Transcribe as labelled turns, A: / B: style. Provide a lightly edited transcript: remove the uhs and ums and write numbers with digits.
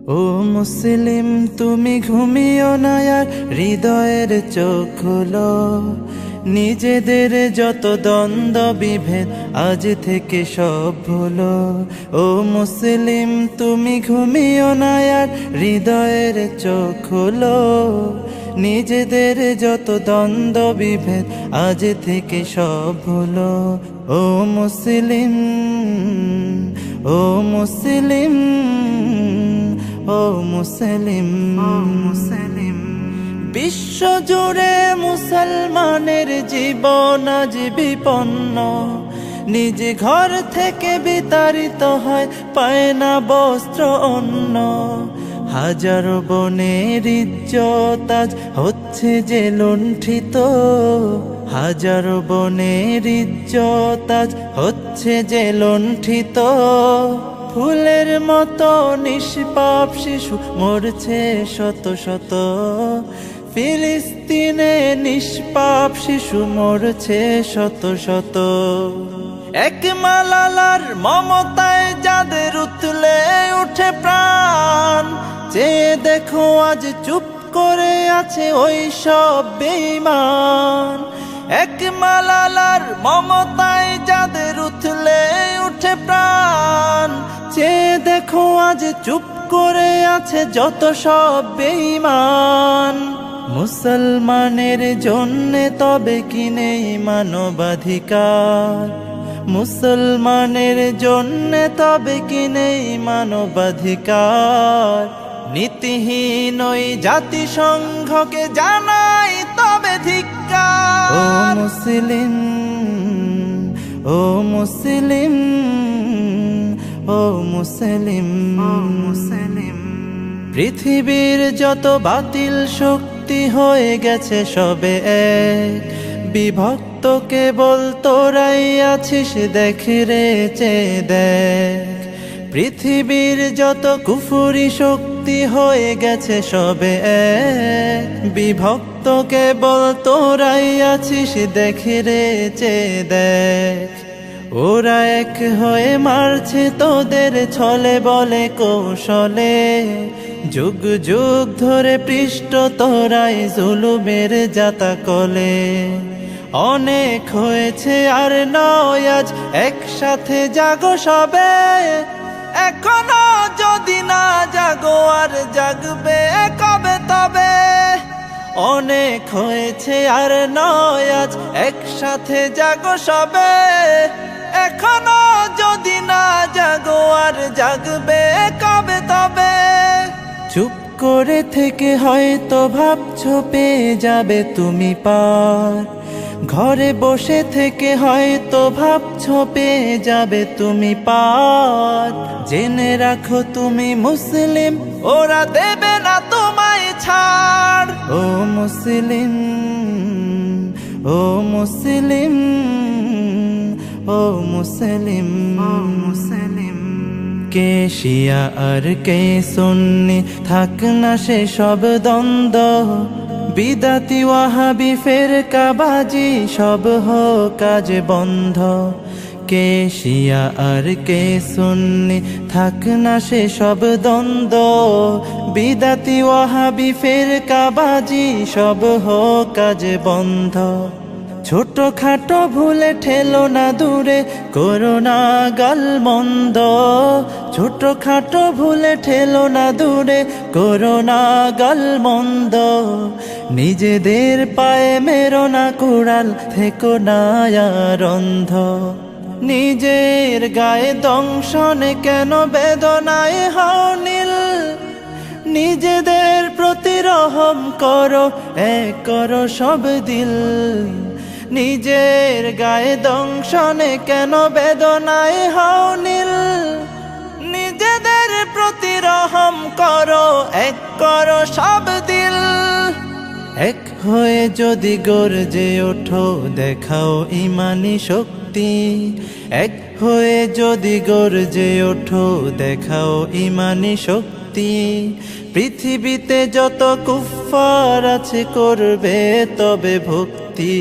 A: ও মুসলিম তুমি ঘুমিও না আর হৃদয়ের চোখ খোলো। নিজেদের যত দ্বন্দ্ব বিভেদ আজ থেকে সব ভুলো। ও মুসলিম তুমি ঘুমিও না আর হৃদয়ের চোখ খোলো। নিজেদের যত দ্বন্দ্ব বিভেদ আজ থেকে সব ভুলো। ও মুসলিম, ও মুসলিম, ও মুসলিম, বিশ্ব জুড়ে মুসলমানের জীবন আজ বিপন্ন। নিজ ঘর থেকে বিতাড়িত হয়, পায় না বস্ত্র অন্ন। হাজারো বনের ইজ্জত আজ হচ্ছে যে লুণ্ঠিত। হাজারো বনের ইজ্জত আজ হচ্ছে যে লুণ্ঠিত। ফুলের মতো নিষ্পাপ শিশু মরছে শত শত। ফিলিস্তিনে নিষ্পাপ শিশু মরছে শত শত। এক মালালার মমতায় যাদের উতলে উঠে প্রাণ, চেয়ে দেখো আজ চুপ করে আছে ওই সব বেঈমান। এক মালালার মমতায় যাদের উতলে উঠে প্রাণ, চেয়ে দেখো আজ চুপ করে আছে যত সব বেঈমান। মুসলমানের জন্যে তবে কি নেই মানবাধিকার? মুসলমানের জন্যে তবে কি নেই মানবাধিকার? নীতিহীন ওই জাতিসংঘকে জানাই তবে ধিক্কার। ও মুসলিম, ও মুসলিম, ও মুসলিম, ও মুসলিম, পৃথিবীর যত বাতিল শক্তি হয়ে গেছে সবে এক। বিভক্ত কেবল তোরাই আছিস, দেখ রে চেয়ে দেখ। পৃথিবীর যত কুফুরি শক্তি হয়ে গেছে সবে এক। বিভক্ত কেবল তোরাই আছিস, দেখ রে চেয়ে দেখ। ওরা এক হয়ে মারছে তোদের ছলে বলে কৌশলে। যুগ যুগ ধরে পৃষ্ঠ তোরাই জুলুমের জাতা কলে। অনেক হয়েছে আর নয় আজ, একসাথে জাগো সবে। এখনো যদি না জাগো আর জাগবে কবে তবে? অনেক হয়েছে আর নয় আজ, একসাথে জাগো সবে। এখনো যদি না জাগো আর জাগবে কবে তবে? চুপ করে থেকে হয়তো ভাবছো পেয়ে যাবে তুমি পার। ঘরে বসে থেকে হয়তো ভাবছো পেয়ে যাবে তুমি পার। জেনে রাখো তুমি মুসলিম, ওরা দেবে না তোমায় ছাড়। ও মুসলিম, ও মুসলিম, ও মুসলিম, ও মুসলিম, কে শিয়া আর কে সুন্নি থাক না সে সব দ্বন্দ্ব। বিদাতি ওয়াহাবি ফেরকাবাজি সব হোক কাজ বন্ধ। কে শিয়া আর কে সুন্নি থাক না সে সব দ্বন্দ্ব। বিদাতি ওয়াহাবি ফেরকাবাজি সব হোক কাজ বন্ধ। ছোট খাটো ভুলে ঠেলো না দূরে, করো না গালমন্দ। ছোট খাটো ভুলে ঠেলো না দূরে, করো না গালমন্দ। নিজেদের পায়ে মেরো না কুড়াল, থেকো না আর অন্ধ। নিজের গায়ে দংশনে কেন বেদনায় হও নীল? নিজেদের প্রতি রহম করো, এক করো সব দিল। নিজের গায়ে দংশনে কেন বেদনায় হও নীল? নিজেদের প্রতি রহম করো, এক করো সব দিল। এক হয়ে যদি গর্জে ওঠো, দেখাও ইমানি শক্তি। এক হয়ে যদি গর্জে ওঠো, দেখাও ইমানি শক্তি। পৃথিবীতে যত কুফফার আছে করবে তবে ভক্তি।